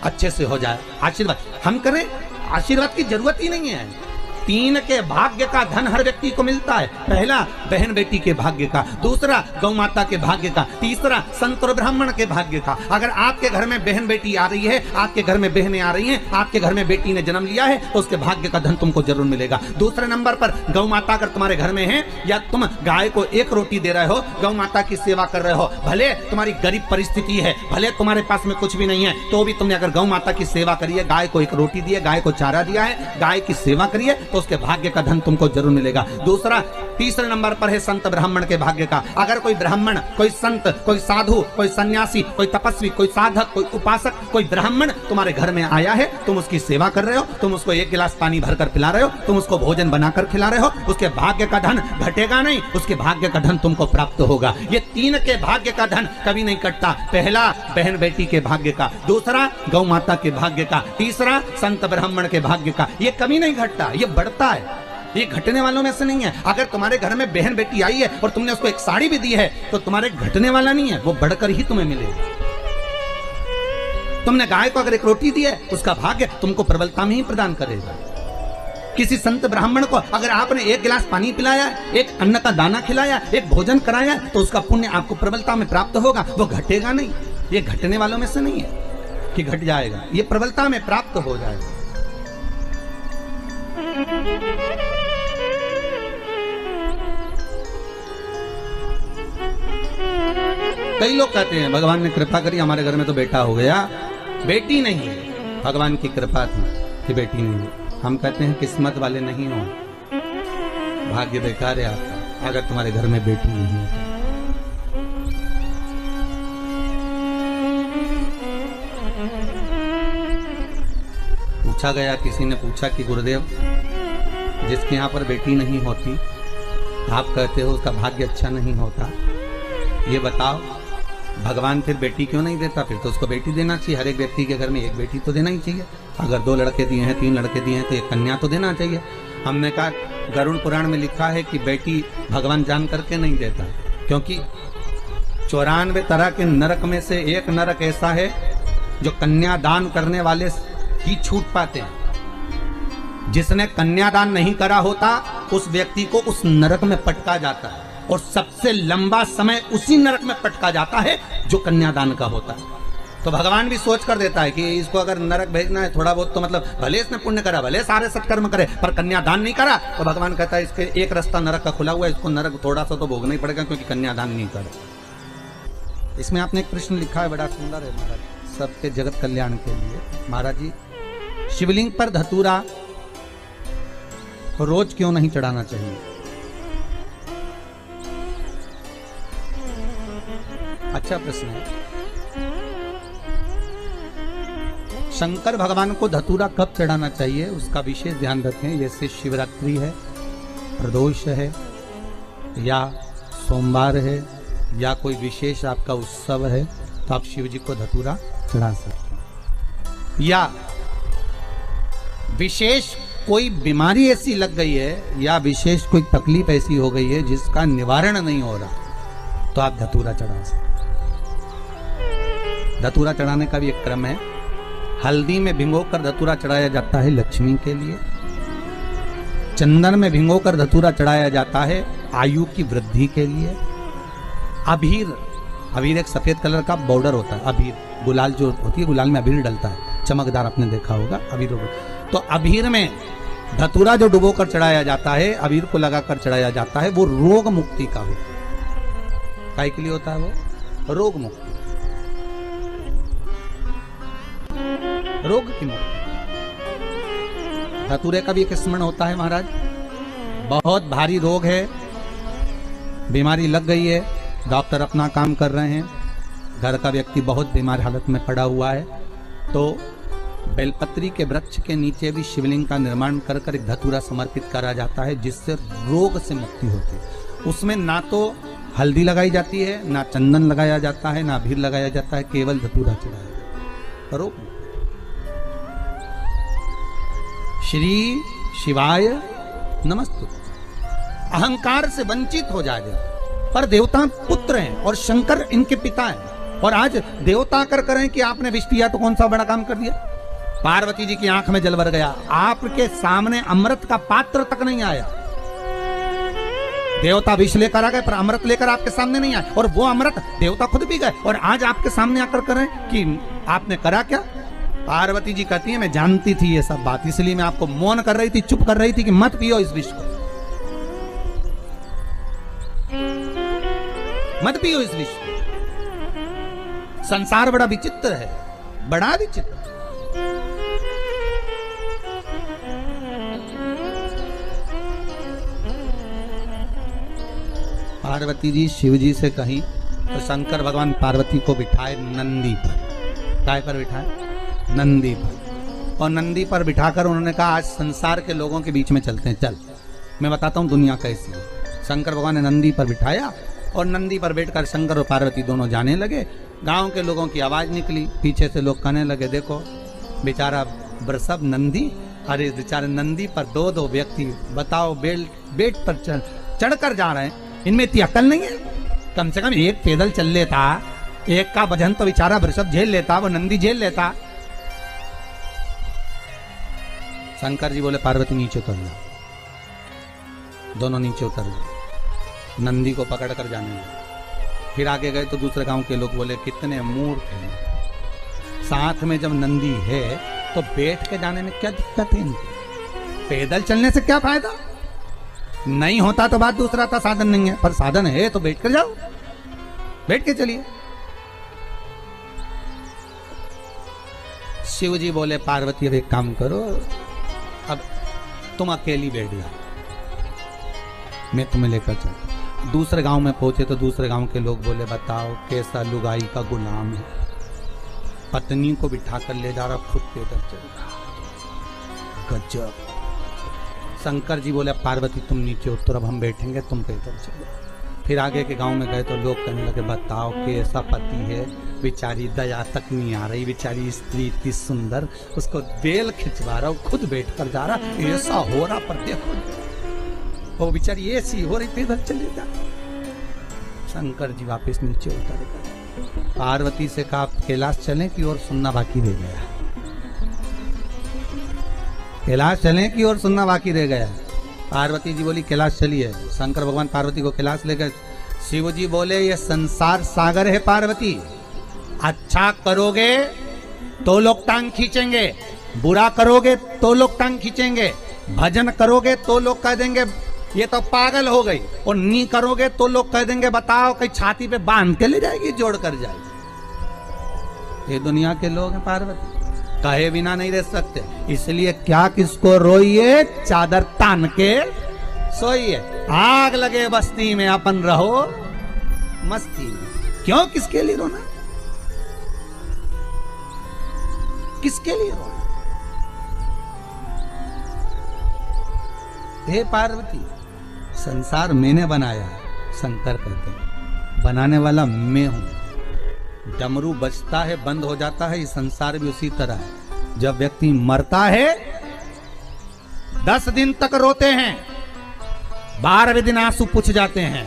अच्छे से हो जाए। आशीर्वाद हम करें, आशीर्वाद की जरूरत ही नहीं है। 3 के भाग्य का धन हर व्यक्ति को मिलता है। पहला बहन बेटी के भाग्य का, दूसरा गौ माता के भाग्य का, तीसरा संत और ब्राह्मण के भाग्य का। अगर आपके घर में बहन बेटी आ रही है, आपके घर में बहनें आ रही हैं, आपके घर में बेटी ने जन्म लिया है, तो उसके भाग्य का धन तुमको जरूर मिलेगा। दूसरे नंबर पर गौ माता अगर तुम्हारे घर में है, या तुम गाय को 1 रोटी दे रहे हो, गौ माता की सेवा कर रहे हो, भले तुम्हारी गरीब परिस्थिति है, भले तुम्हारे पास में कुछ भी नहीं है, तो भी तुमने अगर गौ माता की सेवा करी है, गाय को 1 रोटी दी है, गाय को चारा दिया है, गाय की सेवा करिए, तो उसके भाग्य का धन तुमको जरूर मिलेगा। तीसरे नंबर पर है संत ब्राह्मण के भाग्य का। अगर कोई ब्राह्मण, कोई संत, कोई साधु, कोई सन्यासी, कोई तपस्वी, कोई साधक, कोई उपासक, कोई ब्राह्मण तुम्हारे घर में आया है, तुम उसकी सेवा कर रहे हो, तुम उसको 1 गिलास पानी भरकर पिला रहे हो, तुम उसको भोजन बनाकर खिला रहे हो, उसके भाग्य का धन घटेगा नहीं, उसके भाग्य का धन तुमको प्राप्त होगा। ये 3 के भाग्य का धन कभी नहीं कटता। पहला बहन बेटी के भाग्य का, दूसरा गौ माता के भाग्य का, तीसरा संत ब्राह्मण के भाग्य का। ये कभी नहीं घटता, ये बढ़ता है, ये घटने वालों में से नहीं है। अगर तुम्हारे घर में बहन बेटी आई है और तुमने उसको 1 साड़ी भी दी है, तो तुम्हारे घटने वाला नहीं है, वो बढ़कर ही तुम्हें मिलेगा। तुमने गाय को अगर 1 रोटी दी है, उसका भाग्य तुमको प्रबलता में ही प्रदान करेगा। किसी संत ब्राह्मण को अगर आपने 1 गिलास पानी पिलाया, 1 अन्न का दाना खिलाया, 1 भोजन कराया, तो उसका पुण्य आपको प्रबलता में प्राप्त होगा, वो घटेगा नहीं। ये घटने वालों में से नहीं है कि घट जाएगा, ये प्रबलता में प्राप्त हो जाएगा। कई लोग कहते हैं भगवान ने कृपा करी, हमारे घर में तो बेटा हो गया, बेटी नहीं है। भगवान की कृपा थी कि बेटी नहीं है। हम कहते हैं किस्मत वाले नहीं हो, भाग्य बेकार है आपका अगर तुम्हारे घर में बेटी नहीं है। पूछा गया, किसी ने पूछा कि गुरुदेव, जिसके यहाँ पर बेटी नहीं होती, आप कहते हो उसका भाग्य अच्छा नहीं होता, ये बताओ भगवान फिर बेटी क्यों नहीं देता? फिर तो उसको बेटी देना चाहिए। हर एक व्यक्ति के घर में 1 बेटी तो देना ही चाहिए। अगर 2 लड़के दिए हैं, 3 लड़के दिए हैं, तो 1 कन्या तो देना चाहिए। हमने कहा गरुड़ पुराण में लिखा है कि बेटी भगवान जान करके नहीं देता, क्योंकि 94 तरह के नरक में से एक नरक ऐसा है जो कन्यादान करने वाले ही छूट पाते हैं। जिसने कन्यादान नहीं करा होता, उस व्यक्ति को उस नरक में पटका जाता है, और सबसे लंबा समय उसी नरक में पटका जाता है जो कन्यादान का होता है। तो भगवान भी सोच कर देता है कि इसको अगर नरक भेजना है, थोड़ा बहुत तो मतलब भले इसने पुण्य करा, भले सारे सत्कर्म करे, पर कन्यादान नहीं करा, तो भगवान कहता है इसके एक रास्ता नरक का खुला हुआ है, इसको नरक थोड़ा सा तो भोगना ही पड़ेगा, क्योंकि कन्यादान नहीं करे। इसमें आपने एक प्रश्न लिखा है, बड़ा सुंदर है महाराज, सबके जगत कल्याण के लिए। महाराज जी, शिवलिंग पर धतूरा रोज क्यों नहीं चढ़ाना चाहिए? अच्छा प्रश्न है। शंकर भगवान को धतूरा कब चढ़ाना चाहिए, उसका विशेष ध्यान रखें। जैसे शिवरात्रि है, प्रदोष है, या सोमवार है, या कोई विशेष आपका उत्सव है, तो आप शिव जी को धतूरा चढ़ा सकते हैं। या विशेष कोई बीमारी ऐसी लग गई है, या विशेष कोई तकलीफ ऐसी हो गई है जिसका निवारण नहीं हो रहा, तो आप धतूरा चढ़ा सकते हैं। धतूरा चढ़ाने का भी एक क्रम है। हल्दी में भिगोकर धतूरा चढ़ाया जाता है लक्ष्मी के लिए। चंदन में भिगोकर धतूरा चढ़ाया जाता है आयु की वृद्धि के लिए। अबीर, अबीर एक सफेद कलर का बॉर्डर होता है। अबीर, गुलाल जो होती है, गुलाल में अबीर डलता है, चमकदार, आपने देखा होगा अबीर। तो अबीर में धतूरा जो डुबो कर चढ़ाया जाता है, अबीर को लगाकर चढ़ाया जाता है, वो रोग मुक्ति का होता है। काय के लिए होता है? वो रोग मुक्ति, रोग की मुक्ति। धतूरे का भी एक स्मरण होता है महाराज। बहुत भारी रोग है, बीमारी लग गई है, डॉक्टर अपना काम कर रहे हैं, घर का व्यक्ति बहुत बीमार हालत में पड़ा हुआ है, तो बेलपत्री के वृक्ष के नीचे भी शिवलिंग का निर्माण कर कर एक धतूरा समर्पित करा जाता है, जिससे रोग से मुक्ति होती है। उसमें ना तो हल्दी लगाई जाती है, ना चंदन लगाया जाता है, ना अबीर लगाया जाता है, केवल धतूरा चढ़ाया जाता है। रोग। श्री शिवाय नमस्तु। अहंकार से वंचित हो जाएगा, पर देवता पुत्र हैं और शंकर इनके पिता हैं। और आज देवता कर करें कि आपने विष पिया तो कौन सा बड़ा काम कर दिया। पार्वती जी की आंख में जल भर गया, आपके सामने अमृत का पात्र तक नहीं आया। देवता विष लेकर आ गए पर अमृत लेकर आपके सामने नहीं आए, और वो अमृत देवता खुद पी गए और आज आपके सामने आकर करें कि आपने करा क्या। पार्वती जी कहती है मैं जानती थी ये सब बात, इसलिए मैं आपको मौन कर रही थी, चुप कर रही थी कि मत पियो इस विष को, मत पियो इस विष को। संसार बड़ा विचित्र है, बड़ा विचित्र। पार्वती जी शिव जी से कहीं तो शंकर भगवान पार्वती को बिठाए नंदी पर। काय पर बिठाए? नंदी पर। और नंदी पर बिठाकर उन्होंने कहा आज संसार के लोगों के बीच में चलते हैं, चल मैं बताता हूं दुनिया कैसी है। शंकर भगवान ने नंदी पर बिठाया और नंदी पर बैठकर शंकर और पार्वती दोनों जाने लगे। गांव के लोगों की आवाज निकली, पीछे से लोग कहने लगे देखो बेचारा बरसब नंदी, अरे बेचारे नंदी पर दो दो व्यक्ति बताओ बेट पर चढ़कर जा रहे हैं, इनमें इतनी अकल नहीं है। कम से कम एक पैदल चल लेता, एक का वजन तो बेचारा वृषभ झेल लेता, वो नंदी झेल लेता। शंकर जी बोले पार्वती नीचे उतर जाओ। दोनों नीचे उतर गए, नंदी को पकड़ कर जाने लगे। फिर आगे गए तो दूसरे गांव के लोग बोले कितने मूर्ख हैं, साथ में जब नंदी है तो बैठ के जाने में क्या दिक्कत है इनकी, पैदल चलने से क्या फायदा। नहीं होता तो बात दूसरा था, साधन नहीं है, पर साधन है तो बैठ कर जाओ, बैठ के चलिए। शिव जी बोले पार्वती अब एक काम करो, अब तुम अकेली बैठ जाओ, मैं तुम्हें लेकर चलता। दूसरे गांव में पहुंचे तो दूसरे गांव के लोग बोले बताओ कैसा लुगाई का गुलाम है, पत्नी को बिठा कर ले जा रहा, खुद पैदल चल रहा, गजब। शंकर जी बोले पार्वती तुम नीचे उतर, अब हम बैठेंगे, तुम पैदल चलो। फिर आगे के गांव में गए तो लोग कहने लगे बताओ कैसा पति है, बेचारी दया तक नहीं आ रही, बेचारी स्त्री इतनी सुंदर, उसको बेल खिंचवा रहा, खुद बैठ कर जा रहा, ऐसा हो रहा, पर देखो वो बेचारी ऐसी हो रही, पैदल चले जा। शंकर जी वापस नीचे उतर गए। पार्वती से कहा कैलाश चलें कि और सुनना बाकी रह गया, कैलाश चलें कि और सुनना बाकी रह गया। पार्वती जी बोली कैलाश चलिए। शंकर भगवान पार्वती को कैलाश ले गए। शिव जी बोले ये संसार सागर है पार्वती, अच्छा करोगे तो लोग टांग खींचेंगे, बुरा करोगे तो लोग टांग खींचेंगे, भजन करोगे तो लोग कह देंगे ये तो पागल हो गई, और नहीं करोगे तो लोग कह देंगे बताओ कहीं छाती पे बांध के ले जाएगी, जोड़ कर जाएगी। ये दुनिया के लोग हैं पार्वती, कहे बिना नहीं रह सकते, इसलिए क्या किसको रोइए, चादर तान के सोइए। आग लगे बस्ती में अपन रहो मस्ती में, क्यों किसके लिए रोना, किसके लिए रोना। हे पार्वती संसार मैंने बनाया, शंकर कहते हैं बनाने वाला मैं हूं। डमरू बजता है बंद हो जाता है, ये संसार भी उसी तरह है। जब व्यक्ति मरता है 10 दिन तक रोते हैं, 12वें दिन आंसू पुछ जाते हैं,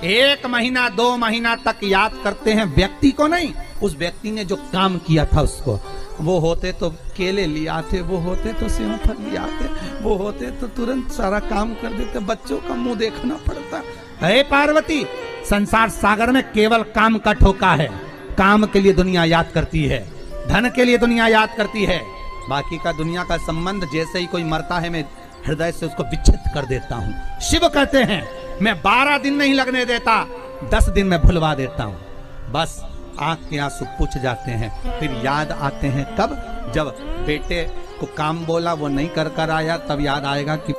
1 महीना 2 महीना तक याद करते हैं व्यक्ति को नहीं, उस व्यक्ति ने जो काम किया था उसको। वो होते तो केले ले आते, वो होते तो सेवफल ले आते, वो होते तो तुरंत सारा काम कर देते, बच्चों का मुंह देखना पड़ता। हे पार्वती संसार सागर में केवल काम का ठोका है, काम के लिए दुनिया याद करती है, धन के लिए दुनिया याद करती है, बाकी का दुनिया का संबंध जैसे ही कोई मरता है मैं हृदय से उसको विच्छेद कर देता हूँ। शिव कहते हैं मैं 12 दिन नहीं लगने देता, 10 दिन में भुलवा देता हूँ। बस आंख के आंसू पुछ जाते हैं, फिर याद आते हैं कब, जब बेटे को काम बोला वो नहीं कर आया, तब याद आएगा कि